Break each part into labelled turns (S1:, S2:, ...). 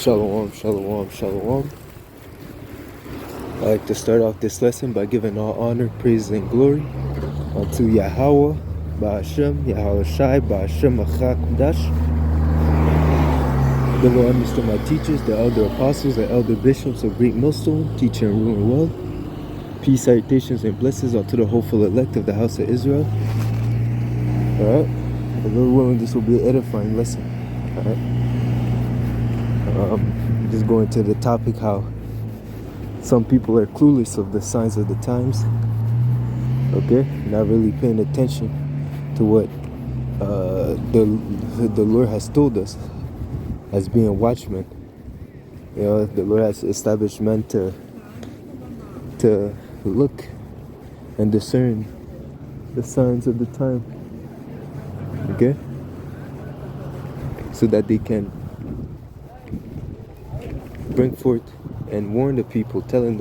S1: Shalom, shalom, shalom. I'd like to start off this lesson by giving all honor, praise, and glory unto Yahweh, Ba'ashem, Yahweh Shai, Ba'ashem Achakudash. The Lord Mr. my teachers, the elder apostles, the elder bishops of Great Millstone, teaching and ruling world. Peace, salutations, and blessings unto the hopeful elect of the house of Israel. Alright? The Lord willing, this will be an edifying lesson. Alright? Just going to the topic how some people are clueless of the signs of the times, okay? Not really paying attention to what the Lord has told us as being watchmen. You know, the Lord has established men to look and discern the signs of the time, okay? So that they can bring forth and warn the people, telling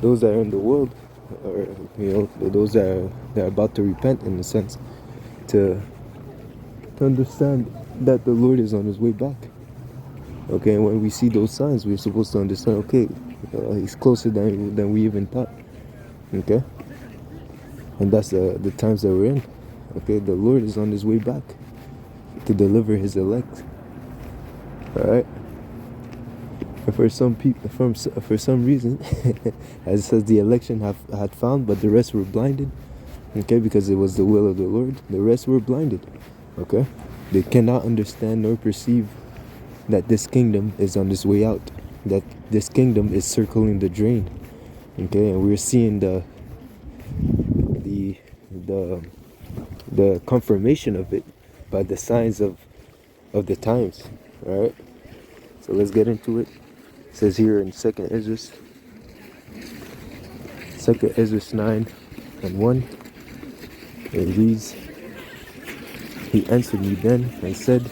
S1: those that are in the world, or those that are about to repent, in a sense, to understand that the Lord is on his way back. Okay, and when we see those signs, we're supposed to understand, okay, he's closer than we even thought. Okay, and that's the times that we're in. Okay, the Lord is on his way back to deliver his elect. All right. For some people, for some reason, as it says, the election had found, but the rest were blinded. Okay, because it was the will of the Lord. The rest were blinded. Okay, they cannot understand nor perceive that this kingdom is on its way out. That this kingdom is circling the drain. Okay, and we're seeing the confirmation of it by the signs of the times. All right, so let's get into it. It says here in 2 Ezra 9:1, it reads, "He answered me then and said,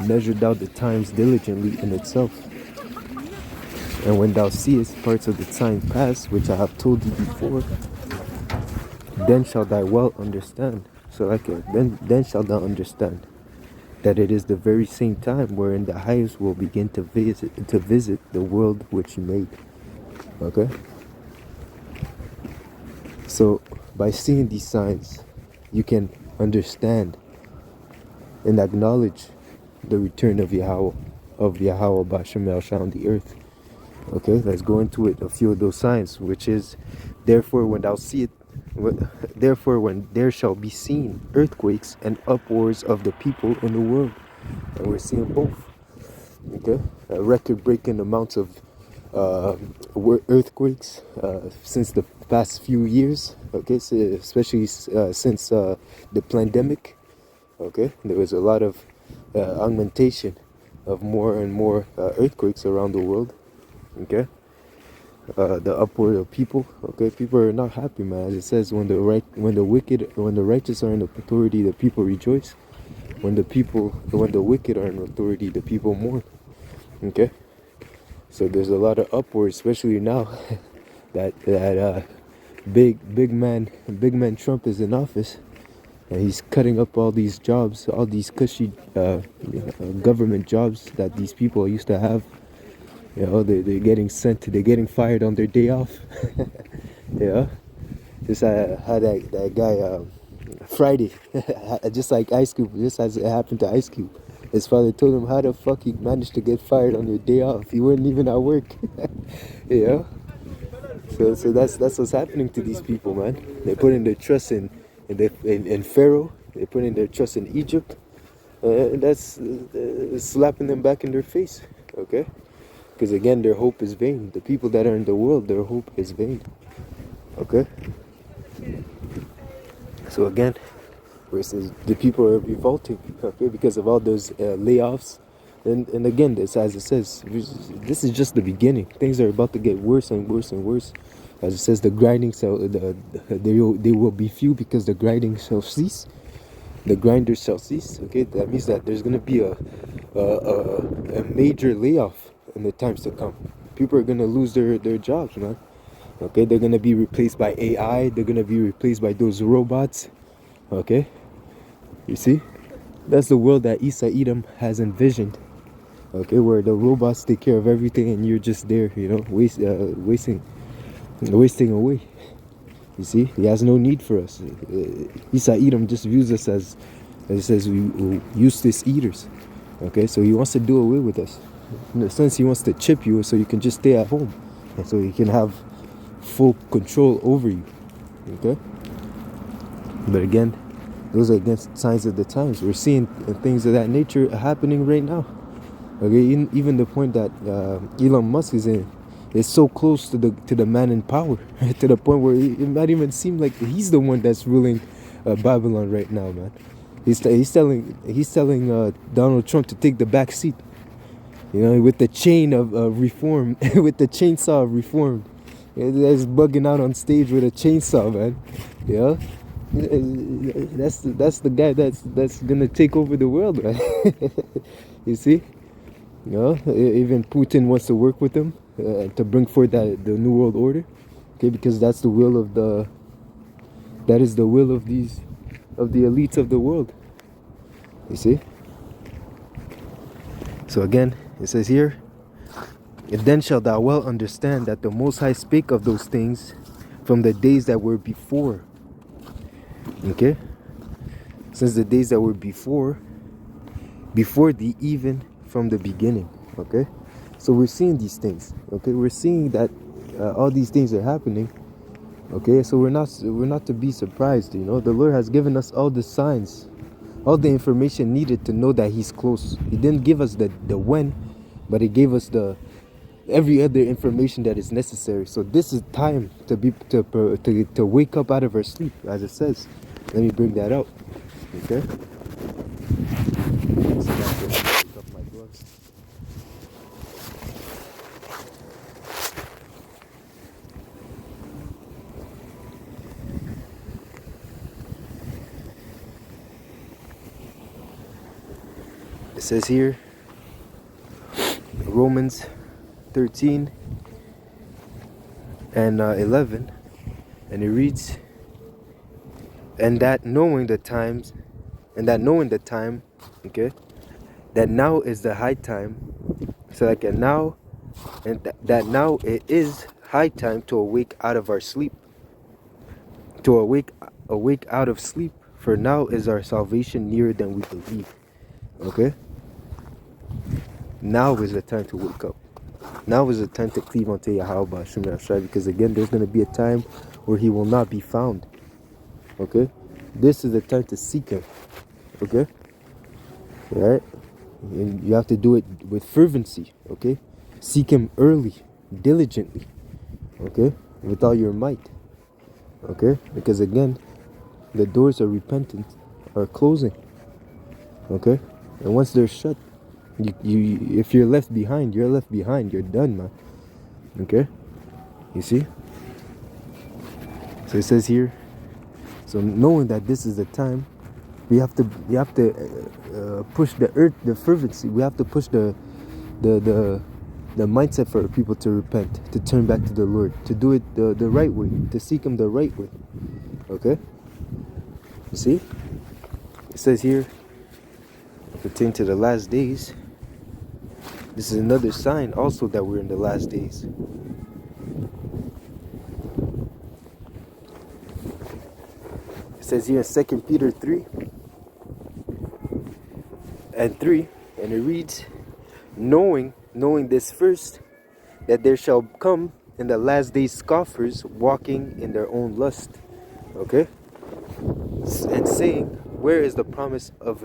S1: Measure thou the times diligently in itself. And when thou seest parts of the time pass, which I have told thee before, then shalt thou well understand." So then shalt thou understand that it is the very same time wherein the highest will begin to visit the world which he made. Okay? So by seeing these signs, you can understand and acknowledge the return of Yahweh Ba'ashem Yahshua on the earth. Okay, let's go into it. A few of those signs, which is, therefore when there shall be seen earthquakes and uproars of the people in the world. And we're seeing both. Okay, record-breaking amounts of earthquakes since the past few years. Okay, so especially since the pandemic. Okay, there was a lot of augmentation of more and more earthquakes around the world. Okay, the upward of people. Okay, people are not happy, man. As it says, when the righteous are in authority, the people rejoice. When the wicked are in authority, the people mourn. Okay, so there's a lot of upward, especially now that big man Trump is in office, and he's cutting up all these jobs, all these cushy government jobs that these people used to have. You know, they're getting fired on their day off. Yeah, just had that guy Friday, just like Ice Cube, just as it happened to Ice Cube. His father told him, how the fuck he managed to get fired on your day off? He wasn't even at work. Yeah. So that's what's happening to these people, man. They're putting their trust in Pharaoh. They're putting their trust in Egypt. And that's slapping them back in their face. Okay. Because again, their hope is vain. The people that are in the world, their hope is vain. Okay? So again, where it says the people are revolting, okay, because of all those layoffs. And again, as it says, this is just the beginning. Things are about to get worse and worse and worse. As it says, the grinding they will be few because the grinding shall cease. The grinders shall cease. Okay, that means that there's going to be a major layoff in the times to come. People are going to lose their jobs, man. Okay, they're going to be replaced by AI. They're going to be replaced by those robots. Okay, you see? That's the world that Isa Edom has envisioned. Okay, where the robots take care of everything and you're just there, wasting away. You see, he has no need for us. Isa Edom just views us as it says, we useless eaters. Okay, so he wants to do away with us. In a sense, he wants to chip you so you can just stay at home, and so he can have full control over you. Okay, but again, those are against signs of the times. We're seeing things of that nature happening right now. Okay, even the point that Elon Musk is so close to the man in power, to the point where it might even seem like he's the one that's ruling Babylon right now, man. He's telling Donald Trump to take the back seat, with the chain of reform, with the chainsaw of reform. That's bugging out on stage with a chainsaw, man. Yeah, that's the guy that's gonna take over the world, man. You see. Even Putin wants to work with them to bring forth the new world order. Okay, because that is the will of the elites of the world. You see. So again, it says here, "If then shalt thou well understand that the Most High spake of those things from the days that were before." Okay, since the days that were before the even from the beginning. Okay, so we're seeing these things. Okay, we're seeing that all these things are happening. Okay, so we're not to be surprised. The Lord has given us all the signs, all the information needed to know that He's close. He didn't give us the when, but He gave us the every other information that is necessary. So this is time to wake up out of our sleep, as it says. Let me bring that out. Okay. So pick up my gloves. It says here, Romans 13 and 11, and it reads, and that knowing the time, okay, that now is the high time, so like now, and that now it is high time to awake out of our sleep, to awake out of sleep, for now is our salvation nearer than we believe. Okay, now is the time to wake up. Now is the time to cleave unto Yahweh, because again, there's going to be a time where He will not be found. Okay, this is the time to seek Him. Okay, all right, and you have to do it with fervency. Okay, seek Him early, diligently. Okay, with all your might. Okay, because again, the doors of repentance are closing. Okay, and once they're shut, if you're left behind, you're left behind. You're done, man. Okay, you see. So it says here. So knowing that this is the time, we have to push the fervency. We have to push the mindset for people to repent, to turn back to the Lord, to do it the right way, to seek Him the right way. Okay. You see, it says here, pertaining to the last days. This is another sign also that we're in the last days. It says here in 2 Peter 3 and 3, and it reads, knowing this first, that there shall come in the last days scoffers, walking in their own lust. Okay, and saying, where is the promise of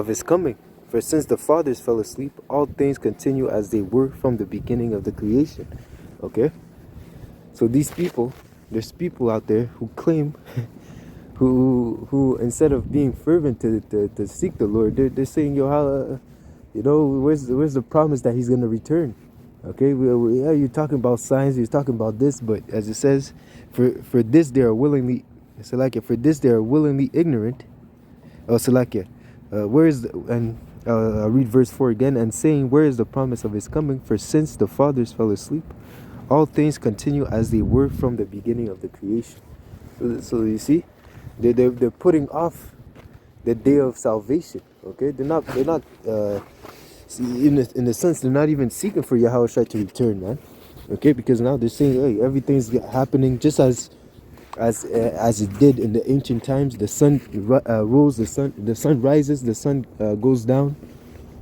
S1: his coming? For since the fathers fell asleep, all things continue as they were from the beginning of the creation. Okay, so there's people out there who claim, who instead of being fervent to seek the Lord, they're saying, where's the promise that He's gonna return? Okay, yeah, you're talking about signs, you're talking about this, but as it says, for this they are willingly, for this they are willingly ignorant. Oh, where is I'll read verse 4 again, and saying, where is the promise of His coming? For since the fathers fell asleep, all things continue as they were from the beginning of the creation. So you see, they're putting off the day of salvation. Okay, they're not see, in a sense, they're not even seeking for Yahushua to return, man. Okay, because now they're saying, hey, everything's happening just as it did in the ancient times. The sun rose, the sun rises, the sun goes down.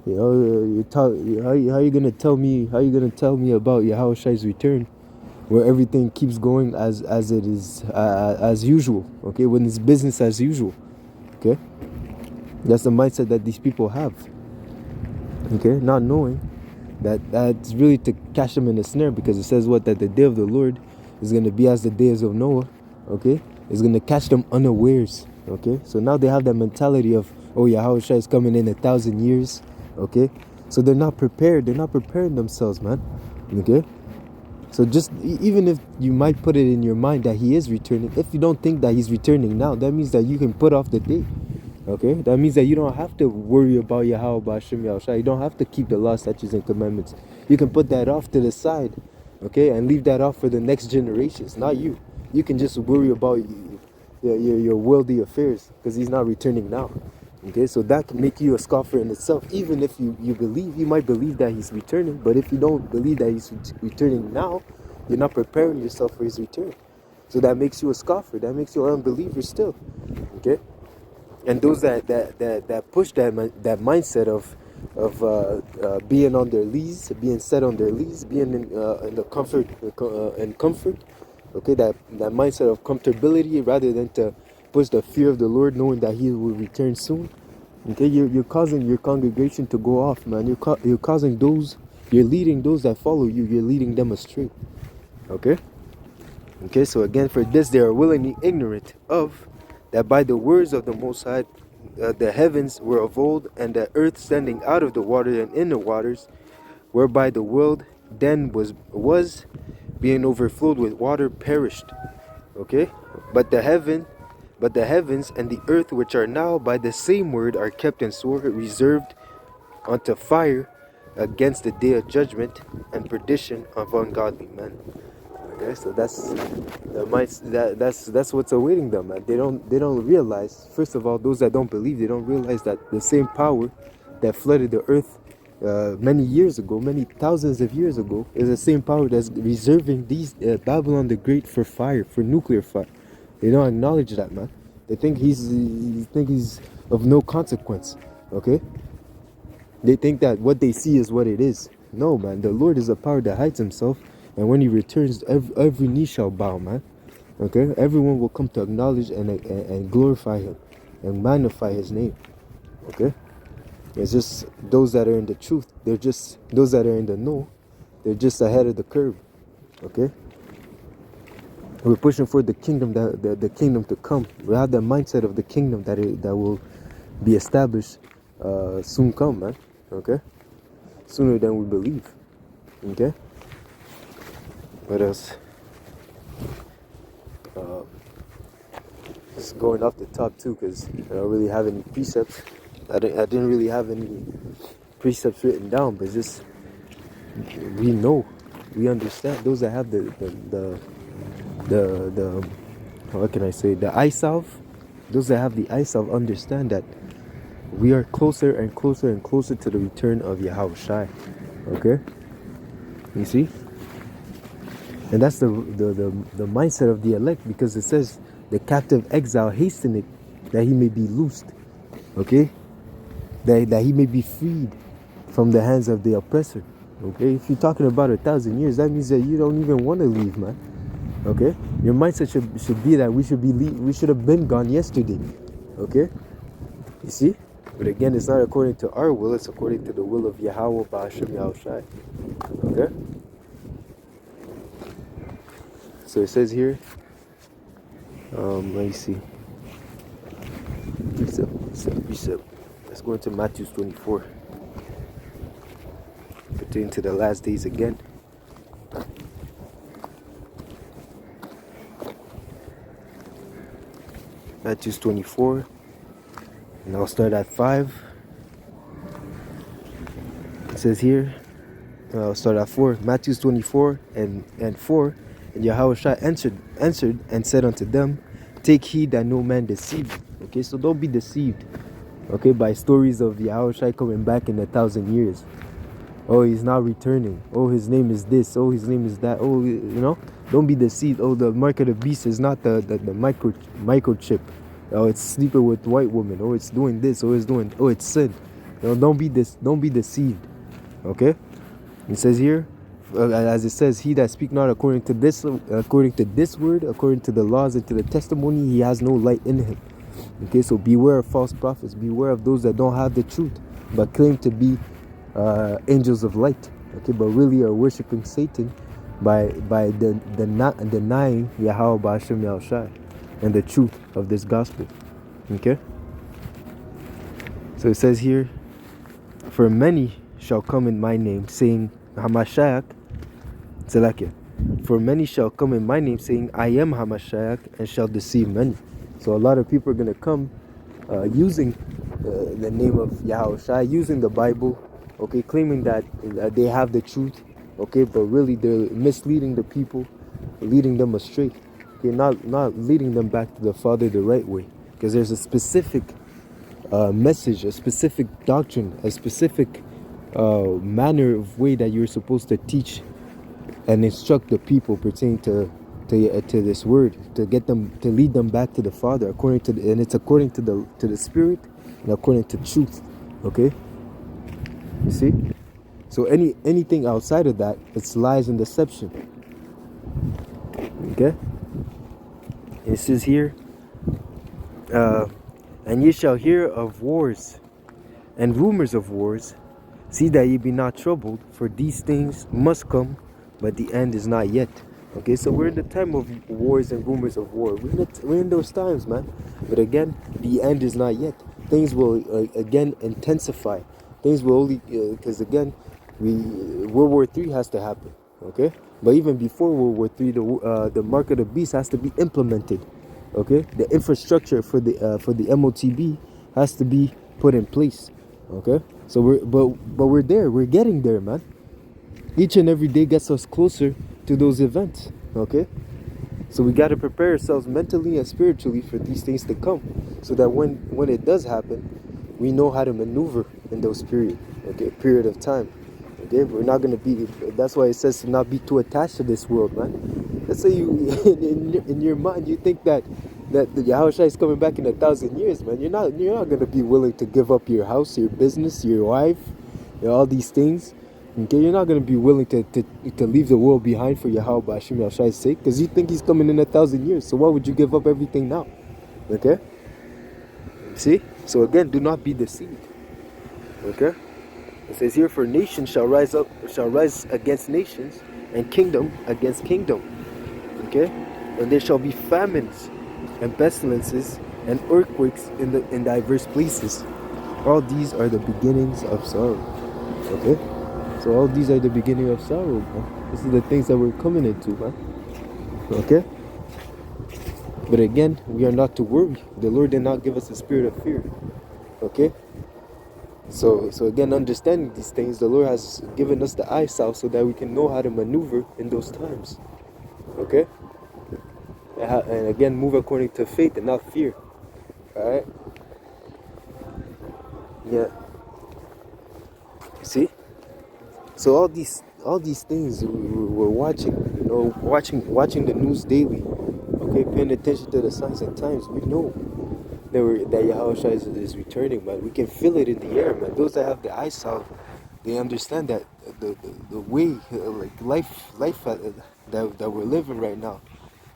S1: You know, how you gonna tell me? How you gonna tell me about Yahushua's return, where everything keeps going as it is as usual? Okay, when it's business as usual. Okay, that's the mindset that these people have. Okay, not knowing that's really to catch them in a snare, because it says what, that the day of the Lord is going to be as the days of Noah. Okay, it's going to catch them unawares. Okay, so now they have that mentality of, oh, Yahushua is coming in 1,000 years. Okay, so they're not prepared. They're not preparing themselves, man. Okay, so just even if you might put it in your mind that he is returning, if you don't think that he's returning now, that means that you can put off the day. Okay, that means that you don't have to worry about Yahweh Ba'ashem Yahushua. You don't have to keep the law, statutes, and commandments. You can put that off to the side, okay, and leave that off for the next generations, not you. You can just worry about your worldly affairs, because he's not returning now. Okay, so that can make you a scoffer in itself. Even if you believe, you might believe that he's returning, but if you don't believe that he's returning now, you're not preparing yourself for his return. So that makes you a scoffer. That makes you an unbeliever still. Okay. And those that push that mindset of being on their lees, being set on their lees, being in the comfort and comfort, okay, that mindset of comfortability rather than to push the fear of the Lord, knowing that He will return soon. Okay, you're causing your congregation to go off, man. You're causing those, you're leading those that follow you. You're leading them astray. Okay. Okay. So again, for this they are willingly ignorant of that by the words of the Most High, the heavens were of old, and the earth standing out of the water and in the waters, whereby the world then was being overflowed with water, perished. Okay, but the heavens and the earth, which are now by the same word, are kept in store, reserved unto fire against the day of judgment and perdition of ungodly men. Okay, so that's what's awaiting them, man. They don't realize. First of all, those that don't believe, they don't realize that the same power that flooded the earth many years ago, many thousands of years ago, is the same power that's reserving these Babylon the Great for fire, for nuclear fire. They don't acknowledge that, man. They think he's of no consequence. Okay, they think that what they see is what it is. No, man. The Lord is a power that hides himself. And when he returns, every knee shall bow, man. Okay? Everyone will come to acknowledge and glorify him and magnify his name. Okay? It's just those that are in the truth. They're just those that are in the know. They're just ahead of the curve. Okay? We're pushing for the kingdom, the kingdom to come. We have the mindset of the kingdom that will be established soon come, man. Okay? Sooner than we believe. Okay? What else? Just going off the top too, because I don't really have any precepts. I didn't really have any precepts written down, but just we know, we understand. Those that have the what can I say? The eye salve. Those that have the eye salve understand that we are closer and closer and closer to the return of Yahushua. Okay, you see. And that's the mindset of the elect, because it says the captive exile hasten it, that he may be loosed. Okay? That he may be freed from the hands of the oppressor. Okay? If you're talking about 1,000 years, that means that you don't even want to leave, man. Okay? Your mindset should be that we should have been gone yesterday. Okay? You see? But again, it's not according to our will, it's according to the will of Yahweh Ba'ashem Yahushai. Okay? So it says here, let me see. Precept. Let's go into Matthew 24. Pertaining to the last days again. Matthew 24. And I'll start at 5. It says here, I'll start at 4. Matthew 24 and 4. And Yahushua answered and said unto them, take heed that no man deceive you. Okay, so don't be deceived. Okay, by stories of Yahushua coming back in 1,000 years. Oh, he's now returning. Oh, his name is this. Oh, his name is that. Oh, don't be deceived. Oh, the mark of the beast is not the microchip. Oh, it's sleeping with white women. Oh, it's doing this. Oh, it's sin. Don't be deceived. Okay? It says here, as it says, he that speak not according to this word, according to the laws and to the testimony, he has no light in him. Okay, so beware of false prophets. Beware of those that don't have the truth, but claim to be angels of light. Okay, but really are worshiping Satan by not denying Yahweh Ba'ashem Yahushai and the truth of this gospel. Okay, so it says here, for many shall come in my name, saying Hamashiach, Zelakia. For many shall come in my name, saying I am Hamashiach, and shall deceive many. So a lot of people are going to come using the name of Yahushua, using the Bible, okay, claiming that they have the truth, okay, but really they're misleading the people, leading them astray, okay, not leading them back to the Father the right way, because there's a specific message, a specific doctrine, a specific manner of way that you're supposed to teach and instruct the people pertaining to this word, to get them, to lead them back to the Father, and it's according to the Spirit and according to truth. Okay, you see. So anything outside of that, it's lies and deception. Okay. It says here, and ye shall hear of wars and rumors of wars. See that ye be not troubled, for these things must come, but the end is not yet. Okay, so we're in the time of wars and rumors of war. We're in those times, man. But again, the end is not yet. Things will again intensify. Things will only, because again, World War III has to happen. Okay, but even before World War III, the mark of the beast has to be implemented. Okay, the infrastructure for the MOTB has to be put in place. Okay, so we're there. We're getting there, man. Each and every day gets us closer to those events. Okay, so we got to prepare ourselves mentally and spiritually for these things to come, so that when it does happen, we know how to maneuver in those period of time. Okay, we're not going to be. That's why it says to not be too attached to this world, man. Let's say you in your mind you think that the Yahushua is coming back in 1,000 years, man. You're not going to be willing to give up your house, your business, your wife, all these things. Okay, you're not going to be willing to leave the world behind for Yahweh Ba'ashem Yahshua's sake, because you think he's coming in 1,000 years. So why would you give up everything now? Okay? See? So again, do not be deceived. Okay? It says here, for nation shall rise against nations, and kingdom against kingdom. Okay? And there shall be famines and pestilences and earthquakes in diverse places. All these are the beginnings of sorrow. Okay? So all these are the beginning of sorrow, man. This is the things that we're coming into, man. Okay? But again, we are not to worry. The Lord did not give us a spirit of fear. Okay? So again, understanding these things, the Lord has given us the eyesight so that we can know how to maneuver in those times. Okay? And again, move according to faith and not fear. Alright? Yeah. See? So all these things we're watching, watching the news daily, okay, paying attention to the signs and times. We know that Yahushua is returning, man. We can feel it in the air, man. Those that have the eyesight, they understand that the way, like life that we're living right now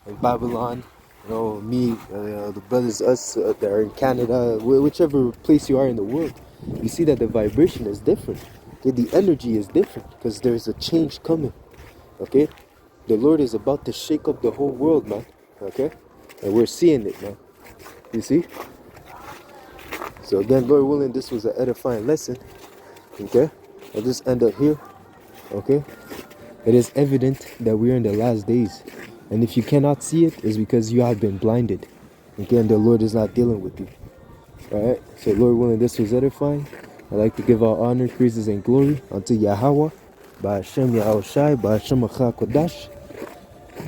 S1: in Babylon. The brothers, us that are in Canada, whichever place you are in the world, you see that the vibration is different. Okay, the energy is different because there's a change coming. Okay, the Lord is about to shake up the whole world, man. Okay, and we're seeing it, man. You see? So again, Lord willing, this was an edifying lesson. Okay, I'll just end up here. Okay, it is evident that we're in the last days, and if you cannot see it, it's because you have been blinded. Okay, and the Lord is not dealing with you. Alright, so Lord willing, this was edifying. I'd like to give all honor, praises, and glory unto Yahweh, Ba'ashem Yahushai, Ba'ashem Acha Kodash.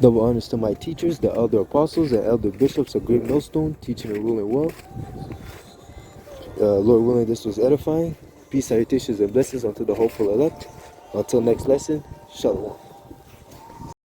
S1: Double honors to my teachers, the elder apostles and elder bishops of Great Millstone, teaching and ruling well. Lord willing, this was edifying. Peace, salutations, and blessings unto the hopeful elect. Until next lesson, shalom.